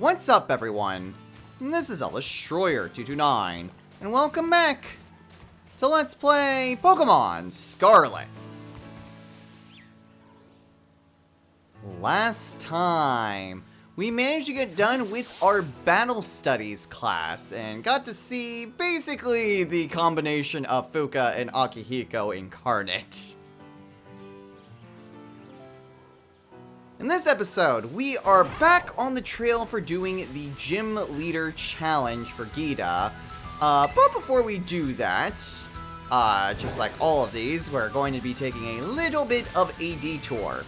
What's up, everyone? This is Destroyer229, and welcome back to Let's Play Pokemon Scarlet. Last time, we managed to get done with our Battle Studies class, and got to see basically the combination of Fuka and Akihiko incarnate. In this episode, we are back on the trail for doing the Gym Leader Challenge for Gita. But before we do that, just like all of these, we're going to be taking a little bit of a detour.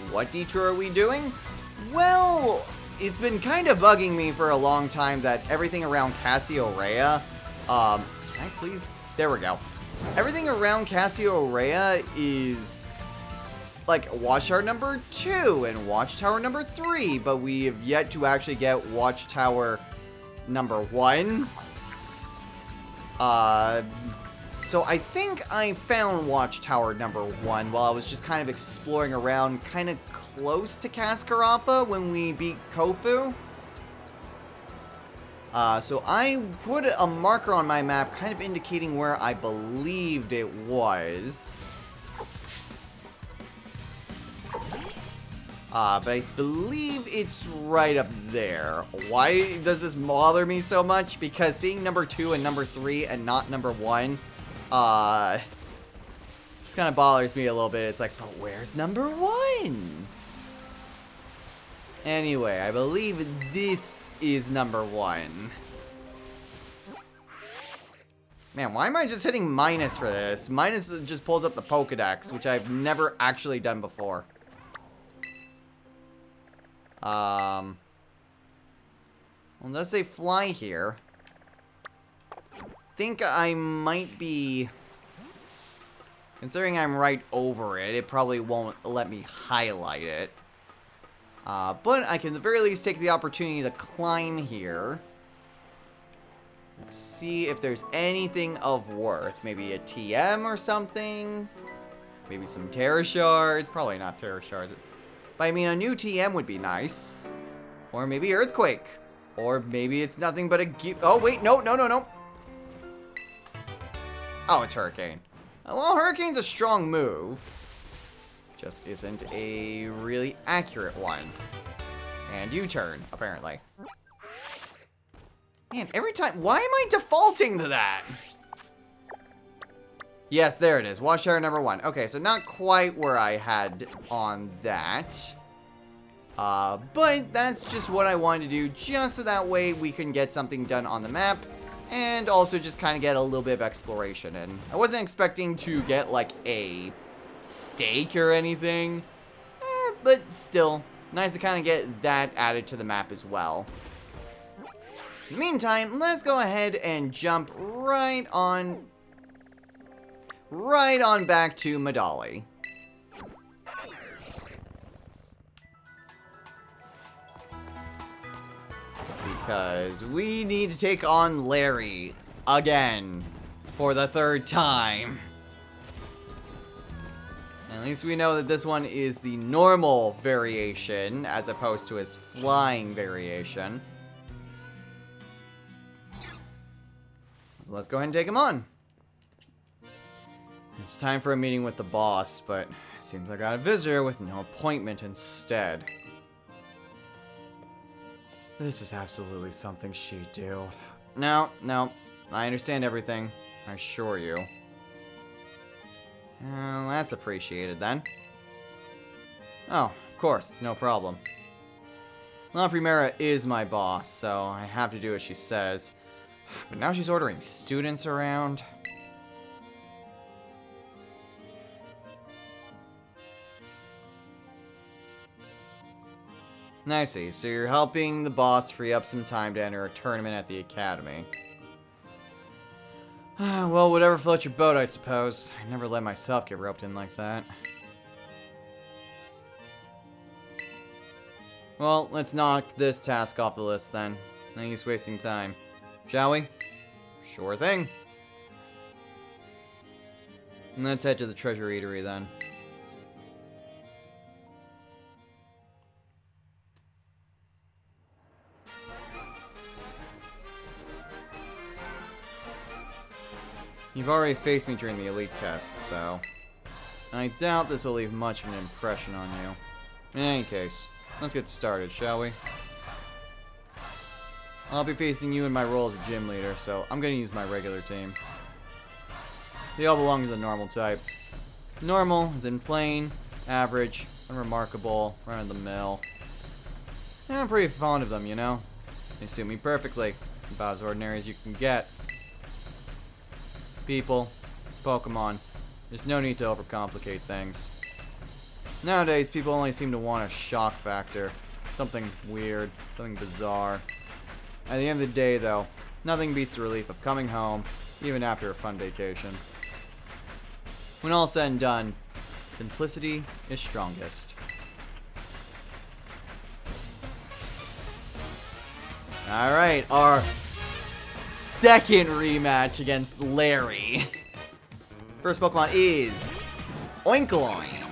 What detour are we doing? Well, it's been kind of bugging me for a long time that everything around Cassiopeia, can I please? There we go. Everything around Cassiopeia is like Watchtower number 2 and Watchtower number 3, but we have yet to actually get Watchtower number 1. So I think I found Watchtower number 1 while I was just kind of exploring around kind of close to Cascarafa when we beat Kofu. So I put a marker on my map kind of indicating where I believed it was. But I believe it's right up there. Why does this bother me so much? Because seeing number 2 and number 3 and not number 1, just kind of bothers me a little bit. It's like, but where's number 1? Anyway, I believe this is number 1. Man, why am I just hitting minus for this? Minus just pulls up the Pokedex, which I've never actually done before. Well, let's say fly here. Think I might be... Considering I'm right over it, it probably won't let me highlight it. But I can at the very least take the opportunity to climb here. Let's see if there's anything of worth. Maybe a TM or something? Maybe some Terra Shards? Probably not Terra Shards. But I mean, a new TM would be nice. Or maybe Earthquake. Or maybe it's nothing but a... Oh, wait, no. Oh, it's Hurricane. Well, Hurricane's a strong move. Just isn't a really accurate one. And U-turn, apparently. Man, every time... Why am I defaulting to that? Yes, there it is. Watchtower number 1. Okay, so not quite where I had on that. But that's just what I wanted to do, just so that way we can get something done on the map. And also just kind of get a little bit of exploration in. I wasn't expecting to get, like, a stake or anything. But still, nice to kind of get that added to the map as well. In the meantime, let's go ahead and jump right on back to Medali. Because we need to take on Larry again for the 3rd time. At least we know that this one is the normal variation as opposed to his flying variation. So let's go ahead and take him on. It's time for a meeting with the boss, but it seems I got a visitor with no appointment instead. This is absolutely something she'd do. No, I understand everything, I assure you. Well, that's appreciated then. Oh, of course, it's no problem. La Primera is my boss, so I have to do as she says. But now she's ordering students around. I see. So you're helping the boss free up some time to enter a tournament at the academy. Well, whatever floats your boat, I suppose. I never let myself get roped in like that. Well, let's knock this task off the list then. No use wasting time. Shall we? Sure thing. And let's head to the treasure eatery then. You've already faced me during the elite test, so... And I doubt this will leave much of an impression on you. In any case, let's get started, shall we? I'll be facing you in my role as a gym leader, so I'm gonna use my regular team. They all belong to the normal type. Normal is in plain, average, unremarkable, run-of-the-mill. Yeah, I'm pretty fond of them, you know? They suit me perfectly. About as ordinary as you can get. People, Pokemon, there's no need to overcomplicate things. Nowadays, people only seem to want a shock factor. Something weird, something bizarre. At the end of the day, though, nothing beats the relief of coming home, even after a fun vacation. When all's said and done, simplicity is strongest. Alright, our second rematch against Larry. First Pokemon is Oinkologne.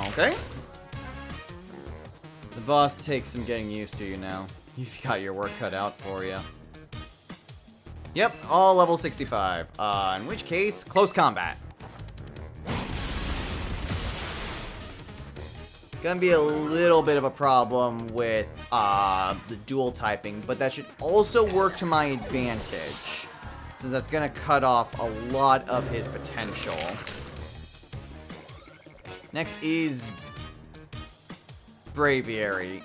Okay. The boss takes some getting used to, you know. You've got your work cut out for you. Yep, all level 65. In which case, close combat. Gonna be a little bit of a problem with the dual typing, but that should also work to my advantage, since that's gonna cut off a lot of his potential. Next is Braviary.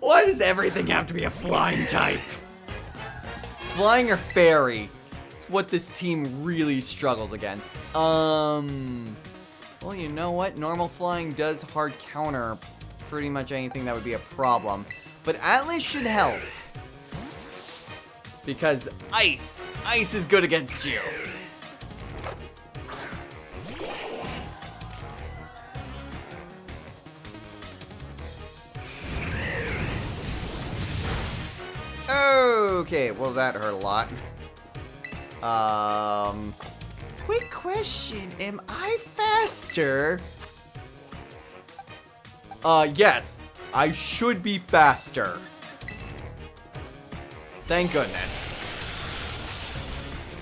Why does everything have to be a flying type? Flying or fairy? It's what this team really struggles against. Well, you know what? Normal flying does hard counter pretty much anything that would be a problem. But Atlas should help. Because ice is good against you. Okay, well that hurt a lot. Quick question, am I faster? Yes, I should be faster. Thank goodness.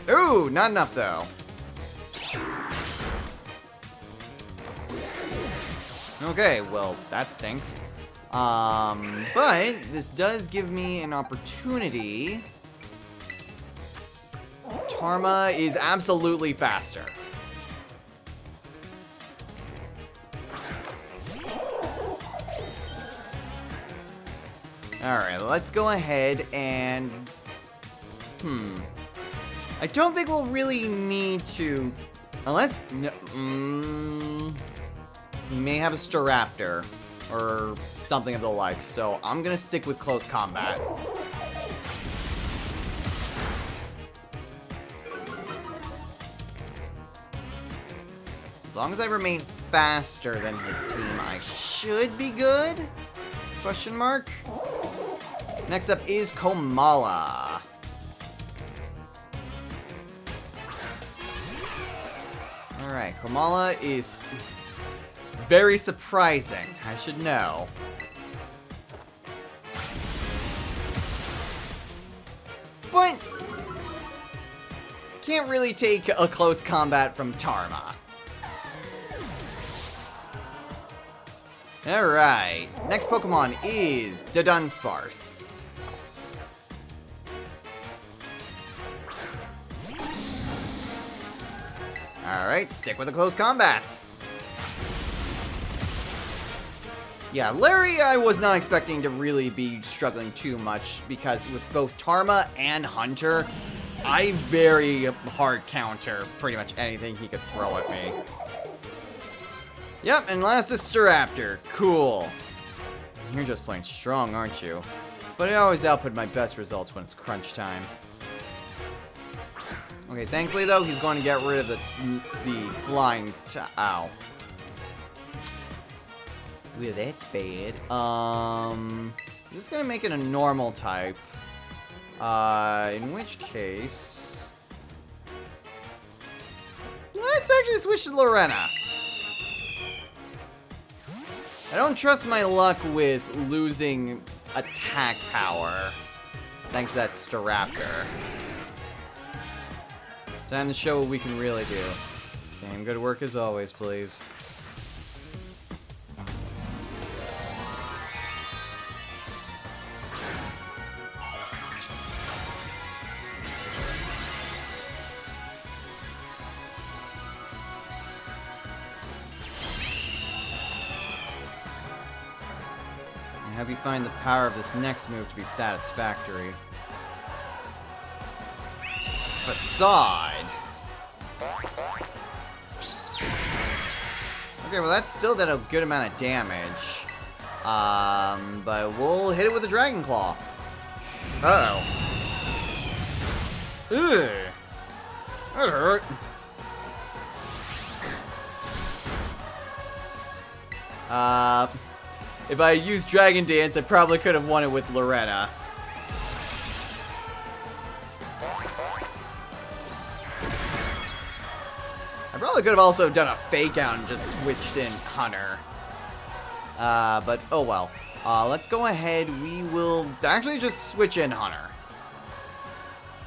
Ooh, not enough though. Okay, well, that stinks. But this does give me an opportunity. Tarma is absolutely faster. Alright, let's go ahead and... I don't think we'll really need to... Unless... we may have a Staraptor. Or something of the like, so I'm gonna stick with close combat. As long as I remain faster than his team, I should be good? Question mark? Next up is Komala. Alright, Komala is very surprising, I should know. But can't really take a close combat from Tarma. Alright, next Pokemon is Dunsparce. Alright, stick with the close combats. Yeah, Larry, I was not expecting to really be struggling too much, because with both Tarma and Hunter, I very hard counter pretty much anything he could throw at me. Yep, and last is Staraptor. Cool. You're just plain strong, aren't you? But I always output my best results when it's crunch time. Okay, thankfully though, he's going to get rid of the flying... Ow. Well, that's bad. I'm just gonna make it a normal type. In which case... Let's actually switch to Lorena. I don't trust my luck with losing attack power. Thanks to that Staraptor. Time to show what we can really do. Same good work as always, please. I hope you find the power of this next move to be satisfactory. Facade. Okay, well that still did a good amount of damage. But we'll hit it with a Dragon Claw. Uh-oh. Ugh. That hurt. If I used Dragon Dance, I probably could have won it with Loretta. I probably could have also done a fake out and just switched in Hunter. But oh well. Let's go ahead. We will actually just switch in Hunter.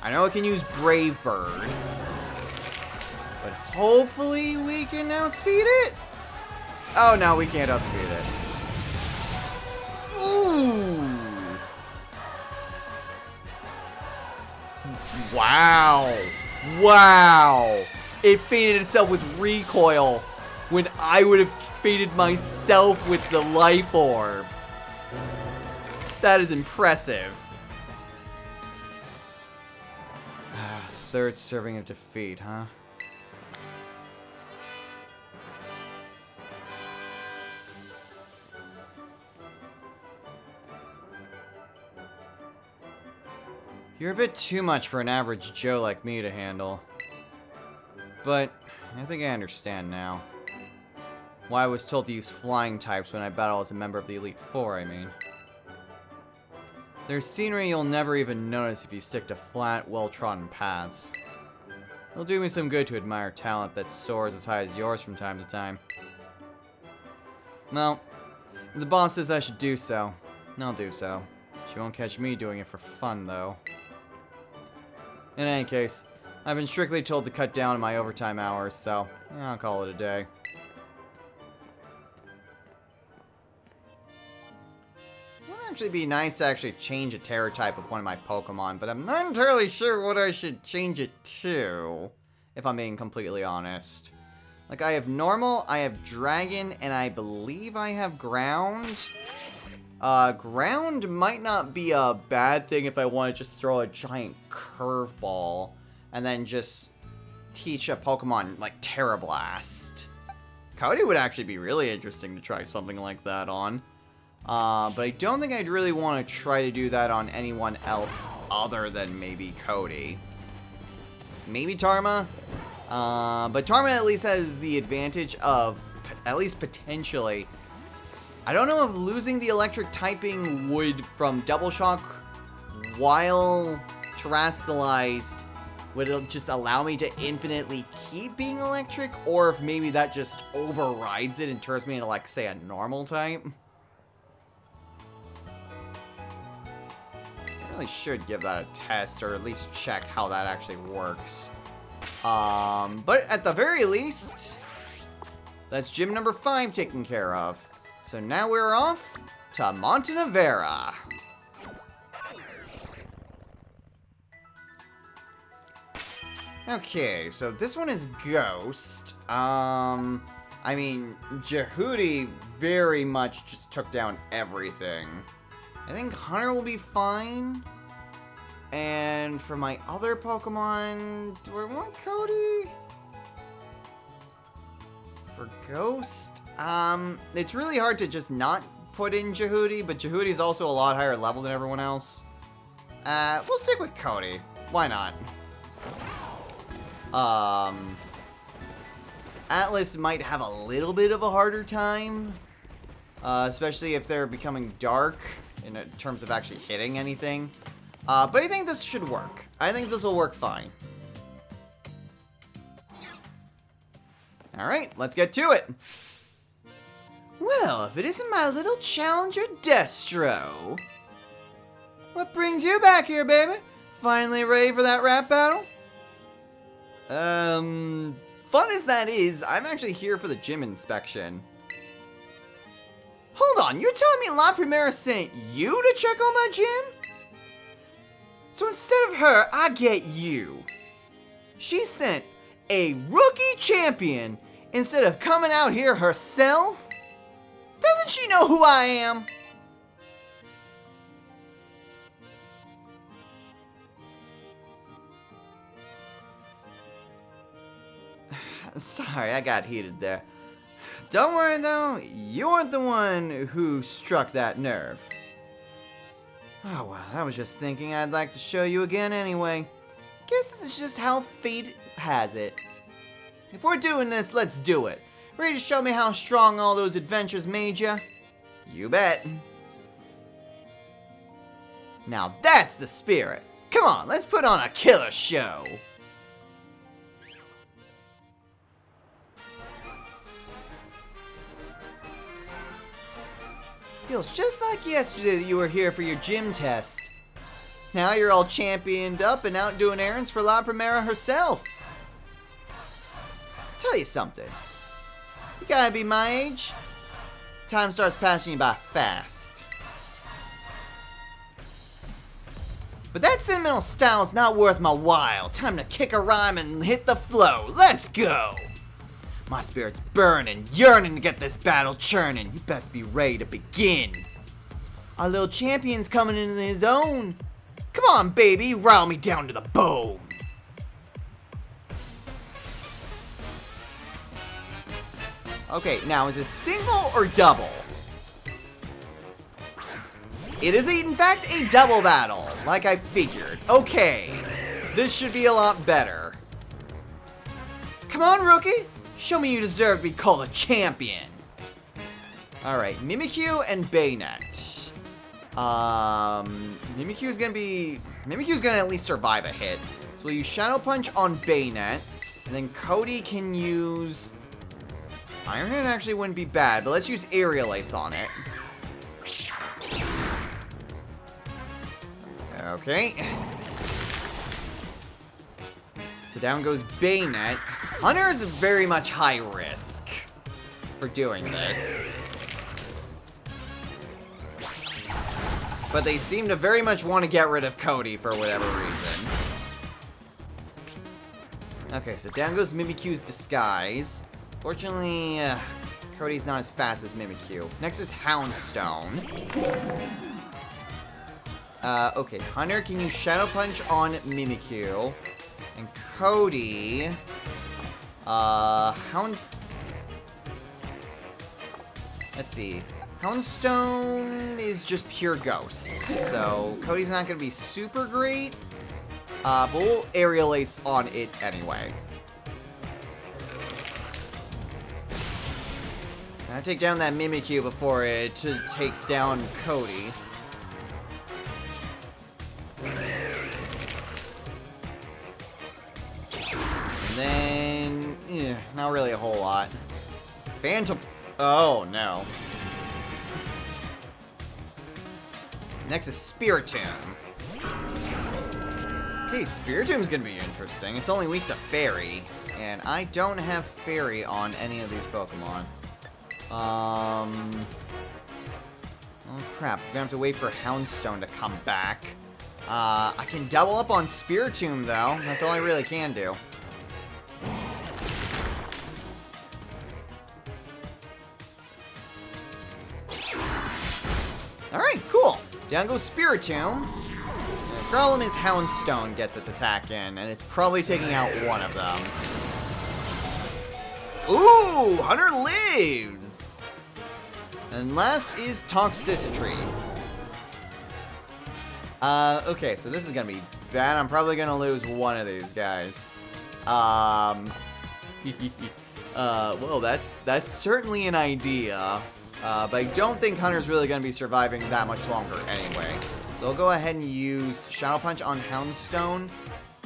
I know I can use Brave Bird, but hopefully we can outspeed it. Oh no, we can't outspeed it. Ooh. Wow. Wow. It fated itself with recoil when I would have fated myself with the life orb. That is impressive. Third serving of defeat, huh? You're a bit too much for an average Joe like me to handle. But I think I understand now. Why I was told to use flying types when I battle as a member of the Elite Four, I mean. There's scenery you'll never even notice if you stick to flat, well-trodden paths. It'll do me some good to admire talent that soars as high as yours from time to time. Well, if the boss says I should do so, I'll do so. She won't catch me doing it for fun, though. In any case, I've been strictly told to cut down on my overtime hours, so I'll call it a day. It would actually be nice to actually change a Terror type of one of my Pokemon, but I'm not entirely sure what I should change it to, if I'm being completely honest. Like, I have Normal, I have Dragon, and I believe I have Ground. Ground might not be a bad thing if I want to just throw a giant curveball and then just teach a Pokemon like Terra Blast. Cody would actually be really interesting to try something like that on. But I don't think I'd really want to try to do that on anyone else other than maybe Cody. Maybe Tarma. But Tarma at least has the advantage of, at least potentially, I don't know if losing the electric typing would, from Double Shock, while terrestrialized, would it just allow me to infinitely keep being electric, or if maybe that just overrides it and turns me into, like, say, a normal type. I really should give that a test, or at least check how that actually works. But at the very least, that's gym number 5 taken care of. So now we're off to Montanavera. Okay, so this one is Ghost. I mean, Jehudi very much just took down everything. I think Hunter will be fine. And for my other Pokemon, do I want Cody? For Ghost? It's really hard to just not put in Jehudi, but Jehudi's also a lot higher level than everyone else. We'll stick with Cody. Why not? Atlas might have a little bit of a harder time, especially if they're becoming dark in terms of actually hitting anything. But I think this should work. I think this will work fine. Alright, let's get to it. Well, if it isn't my little challenger, Destro. What brings you back here, baby? Finally ready for that rap battle? Fun as that is, I'm actually here for the gym inspection. Hold on, you're telling me La Primera sent you to check on my gym? So instead of her, I get you. She sent a rookie champion instead of coming out here herself? Doesn't she know who I am? Sorry, I got heated there. Don't worry though, you weren't the one who struck that nerve. Oh well, I was just thinking I'd like to show you again anyway. Guess this is just how fate has it. If we're doing this, let's do it. Ready to show me how strong all those adventures made ya? You bet. Now that's the spirit. Come on, let's put on a killer show. Feels just like yesterday that you were here for your gym test. Now you're all championed up and out doing errands for La Primera herself. Tell you something. You gotta be my age. Time starts passing you by fast. But that sentimental style's not worth my while. Time to kick a rhyme and hit the flow. Let's go! My spirit's burning, yearning to get this battle churning. You best be ready to begin. Our little champion's coming into his own. Come on, baby, rile me down to the bone. Okay, now is it single or double? It is in fact a double battle, like I figured. Okay, this should be a lot better. Come on, rookie. Show me you deserve to be called a champion. Alright, Mimikyu and Baynet. Mimikyu's gonna at least survive a hit. So we'll use Shadow Punch on Baynet. And then Cody can use... Iron Hand actually wouldn't be bad, but let's use Aerial Ace on it. Okay. So down goes Baynet. Hunter is very much high risk for doing this. But they seem to very much want to get rid of Cody for whatever reason. Okay, so down goes Mimikyu's Disguise. Fortunately, Cody's not as fast as Mimikyu. Next is Houndstone. Okay, Hunter can use Shadow Punch on Mimikyu. And Cody... Let's see. Houndstone is just pure ghost. So, Cody's not going to be super great. But we'll Aerial Ace on it anyway. I take down that Mimikyu before it takes down Cody. And then, not really a whole lot. Phantom. Oh no. Next is Spiritomb. Okay, Spiritomb's gonna be interesting. It's only weak to Fairy, and I don't have Fairy on any of these Pokemon. Oh crap, we're gonna have to wait for Houndstone to come back. I can double up on Spiritomb though. That's all I really can do. Alright, cool. Down goes Spiritomb. The problem is Houndstone gets its attack in, and it's probably taking out one of them. Ooh, Hunter lives! And last is Toxicity. Okay, so this is gonna be bad. I'm probably gonna lose one of these guys. Well, that's certainly an idea. But I don't think Hunter's really gonna be surviving that much longer anyway. So I'll go ahead and use Shadow Punch on Houndstone.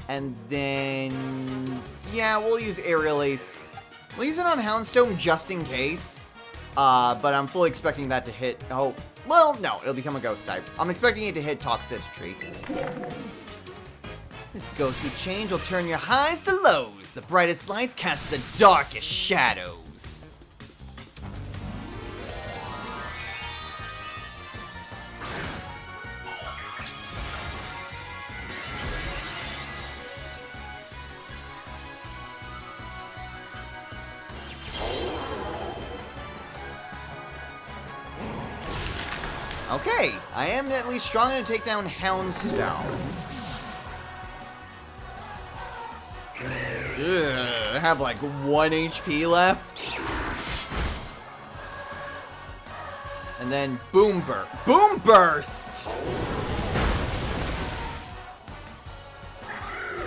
And then, yeah, we'll use Aerial Ace. We'll use it on Houndstone just in case. But I'm fully expecting that to hit. Oh, Well, no, it'll become a ghost type. I'm expecting it to hit toxicity. This ghostly change will turn your highs to lows. The brightest lights cast the darkest shadows. Okay, I am at least strong enough to take down Houndstone. Ugh, I have like 1 HP left. And then Boom Burst!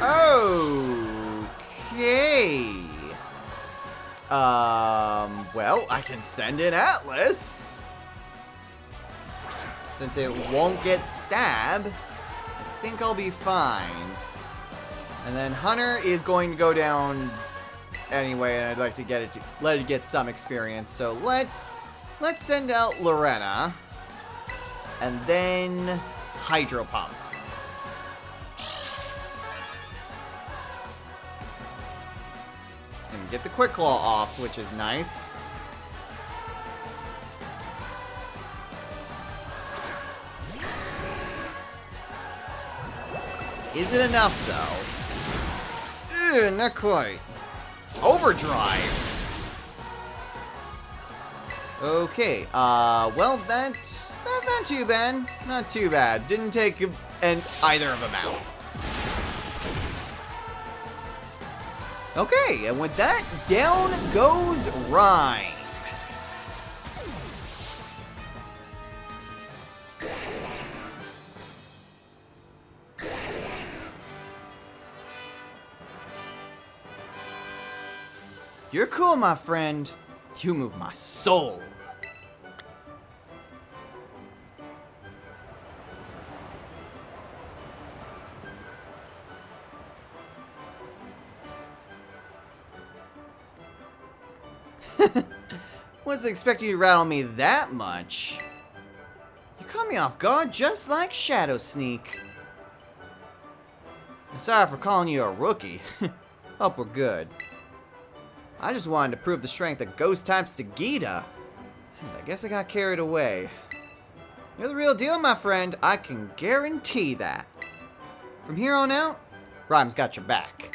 Okay. Well, I can send in Atlas. Since it won't get stabbed, I think I'll be fine. And then Hunter is going to go down anyway, and I'd like to get it let it get some experience. So let's send out Lorena, and then Hydro Pump. And get the Quick Claw off, which is nice. Is it enough, though? Not quite. Overdrive! Okay, well, that's not too bad. Not too bad. Didn't take either of them out. Okay, and with that, down goes Rhyme. You're cool, my friend. You move my soul. Wasn't expecting you to rattle me that much. You caught me off guard just like Shadow Sneak. I'm sorry for calling you a rookie. Hope we're good. I just wanted to prove the strength of ghost types to Gita. I guess I got carried away. You're the real deal, my friend. I can guarantee that. From here on out, Rhyme's got your back.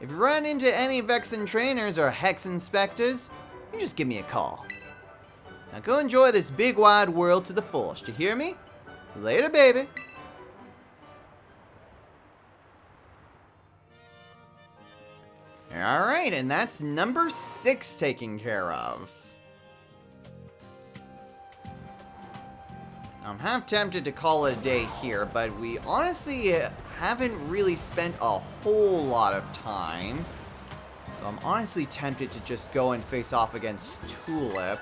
If you run into any Vexen trainers or Hex inspectors, you just give me a call. Now go enjoy this big wide world to the fullest. You hear me? Later, baby. Alright, and that's number 6 taken care of. I'm half tempted to call it a day here, but we honestly haven't really spent a whole lot of time. So I'm honestly tempted to just go and face off against Tulip.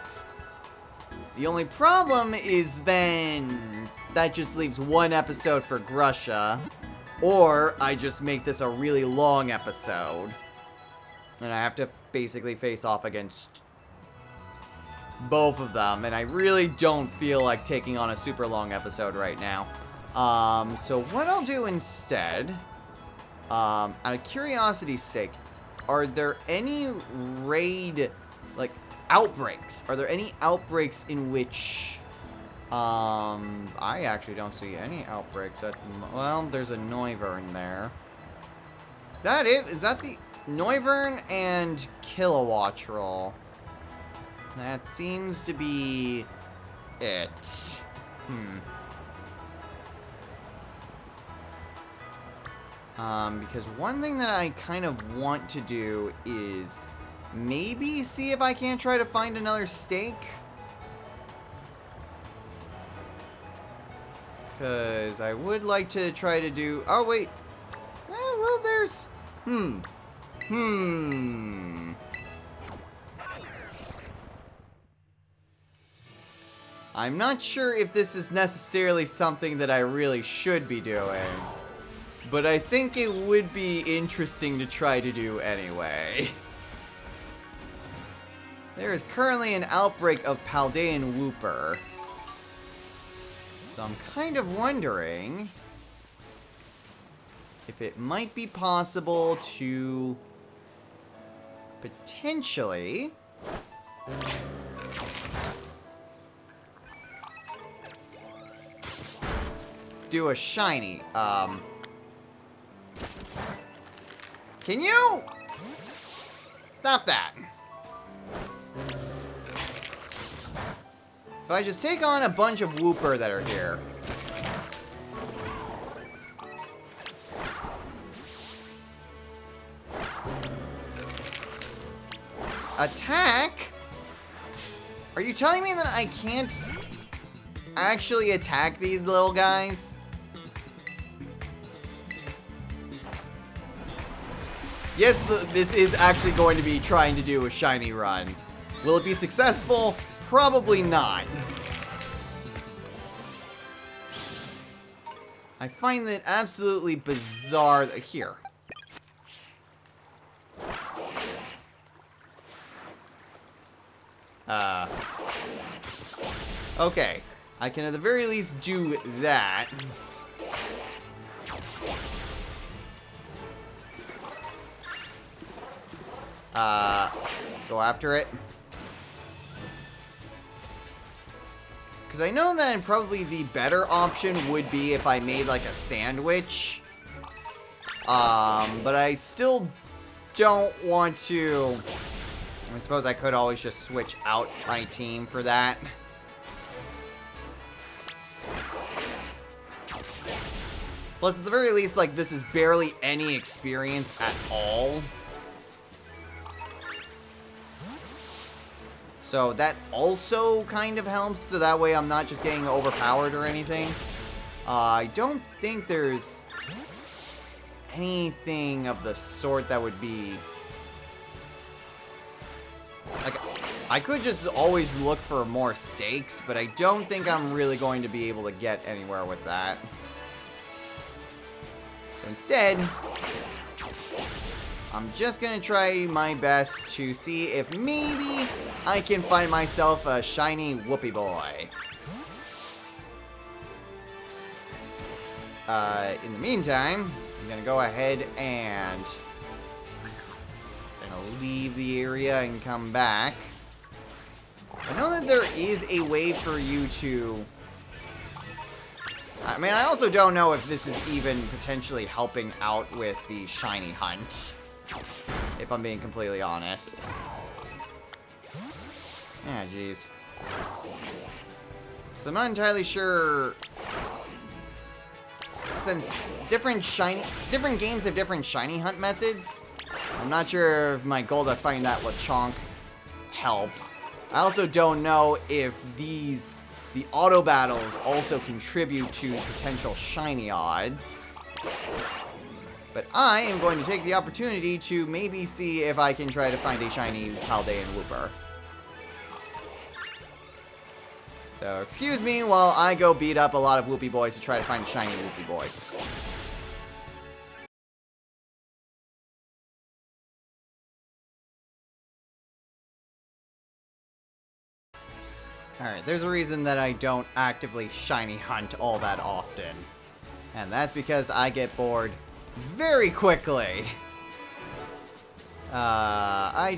The only problem is then that just leaves 1 episode for Grusha, or I just make this a really long episode. And I have to basically face off against both of them. And I really don't feel like taking on a super long episode right now. So what I'll do instead, out of curiosity's sake, are there any raid, like, outbreaks? Are there any outbreaks in which, I actually don't see any outbreaks at, well, there's a Noivern there. Is that it? Is that the Noivern and Kilowattrel? That seems to be it. Because one thing that I kind of want to do is maybe see if I can't try to find another stake. Because I would like to try to do... Oh, wait. Well, there's... I'm not sure if this is necessarily something that I really should be doing, but I think it would be interesting to try to do anyway. There is currently an outbreak of Paldean Whooper. So I'm kind of wondering if it might be possible to potentially do a shiny. Can you stop that? If I just take on a bunch of Wooper that are here. Attack? Are you telling me that I can't actually attack these little guys? Yes, this is actually going to be trying to do a shiny run. Will it be successful? Probably not. I find that absolutely bizarre. Here. Okay. I can at the very least do that. Go after it. Because I know that probably the better option would be if I made like a sandwich. But I still don't want to. I suppose I could always just switch out my team for that. Plus, at the very least, like, this is barely any experience at all. So that also kind of helps, so that way I'm not just getting overpowered or anything. I don't think there's anything of the sort that would be... Like, I could just always look for more stakes, but I don't think I'm really going to be able to get anywhere with that. So instead, I'm just gonna try my best to see if maybe I can find myself a shiny Whoopie Boy. In the meantime, I'm gonna go ahead and leave the area and come back. I know that there is a way for you to... I mean, I also don't know if this is even potentially helping out with the shiny hunt. If I'm being completely honest. Yeah, jeez. So I'm not entirely sure... Since different games have different shiny hunt methods, I'm not sure if my goal to find that Lechonk helps. I also don't know if the auto battles also contribute to potential shiny odds. But I am going to take the opportunity to maybe see if I can try to find a shiny Paldean Wooper. So, excuse me while I go beat up a lot of Whoopie Boys to try to find a shiny Whoopie Boy. Alright, there's a reason that I don't actively shiny hunt all that often. And that's because I get bored very quickly. I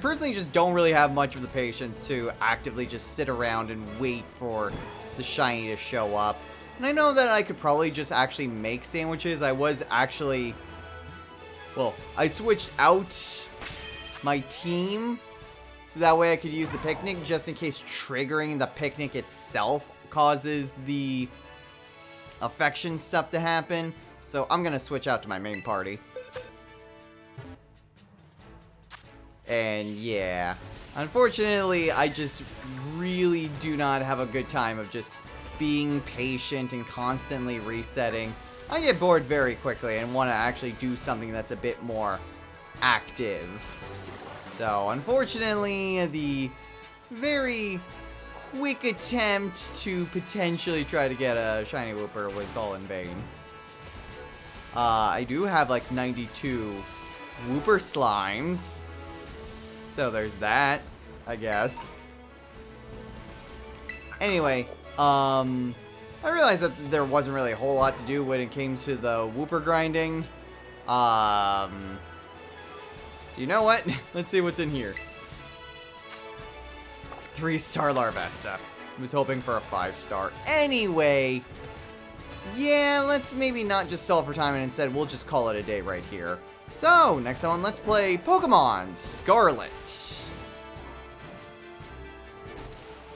personally just don't really have much of the patience to actively just sit around and wait for the shiny to show up. And I know that I could probably just actually make sandwiches. I was actually... Well, I switched out my team so that way I could use the picnic just in case triggering the picnic itself causes the affection stuff to happen. So I'm gonna switch out to my main party. And yeah, unfortunately, I just really do not have a good time of just being patient and constantly resetting. I get bored very quickly and want to actually do something that's a bit more active. So, unfortunately, the very quick attempt to potentially try to get a shiny Wooper was all in vain. I do have like 92 Wooper Slimes. So there's that, I guess. Anyway, I realized that there wasn't really a whole lot to do when it came to the Whooper grinding. So you know what? Let's see what's in here. 3-star Larvesta. Was hoping for a 5-star. Anyway, yeah, let's maybe not just stall for time and instead we'll just call it a day right here. So, next on Let's Play Pokemon Scarlet.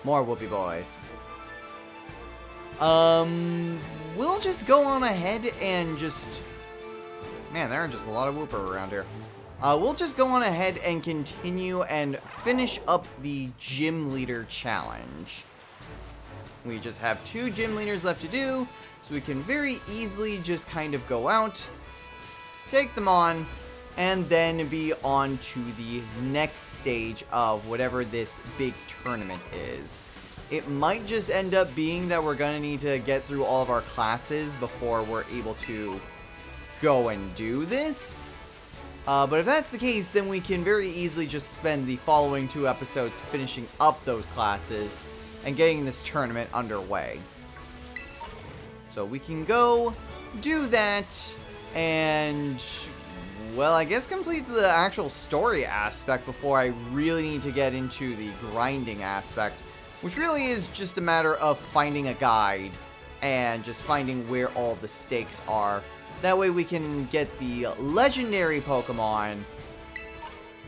More Whoopie boys. We'll just go on ahead and just... Man, there are just a lot of Whooper around here. We'll just go on ahead and continue and finish up the Gym Leader Challenge. We just have 2 Gym Leaders left to do, so we can very easily just kind of go out, take them on, and then be on to the next stage of whatever this big tournament is. It might just end up being that we're gonna need to get through all of our classes before we're able to go and do this. But if that's the case, then we can very easily just spend the following 2 episodes finishing up those classes and getting this tournament underway. So we can go do that and, well, I guess complete the actual story aspect before I really need to get into the grinding aspect, which really is just a matter of finding a guide and just finding where all the stakes are. That way we can get the legendary Pokemon,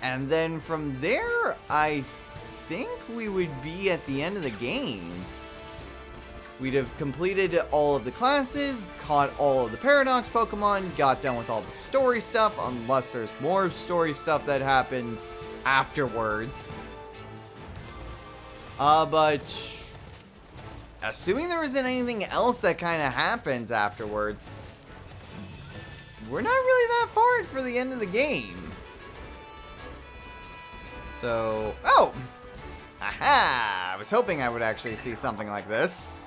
and then from there, I think we would be at the end of the game. We'd have completed all of the classes, caught all of the Paradox Pokemon, got done with all the story stuff, unless there's more story stuff that happens afterwards. But assuming there isn't anything else that kind of happens afterwards, we're not really that far for the end of the game. So, oh! Aha! I was hoping I would actually see something like this.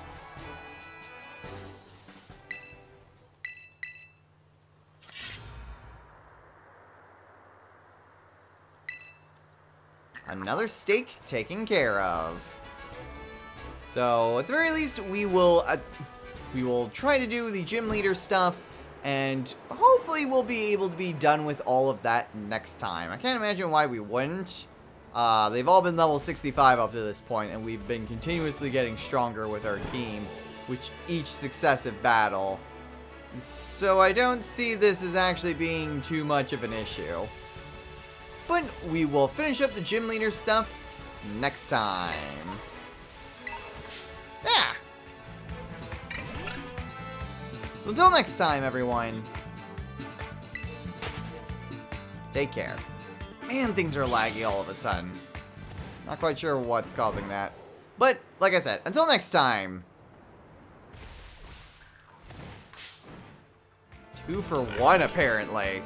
Another stake taken care of. So, at the very least, we will try to do the gym leader stuff, and hopefully we'll be able to be done with all of that next time. I can't imagine why we wouldn't. They've all been level 65 up to this point, and we've been continuously getting stronger with our team, with each successive battle. So I don't see this as actually being too much of an issue. But we will finish up the gym leader stuff next time. Yeah! So until next time, everyone, take care. Man, things are laggy all of a sudden. Not quite sure what's causing that. But, like I said, until next time. 2 for 1, apparently.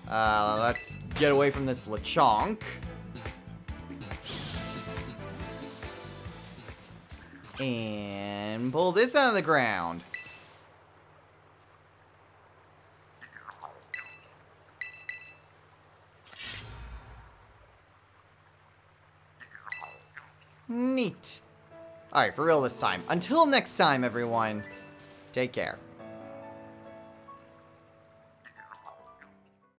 Let's get away from this Lechonk. And pull this out of the ground. Neat. Alright, for real this time. Until next time, everyone, take care.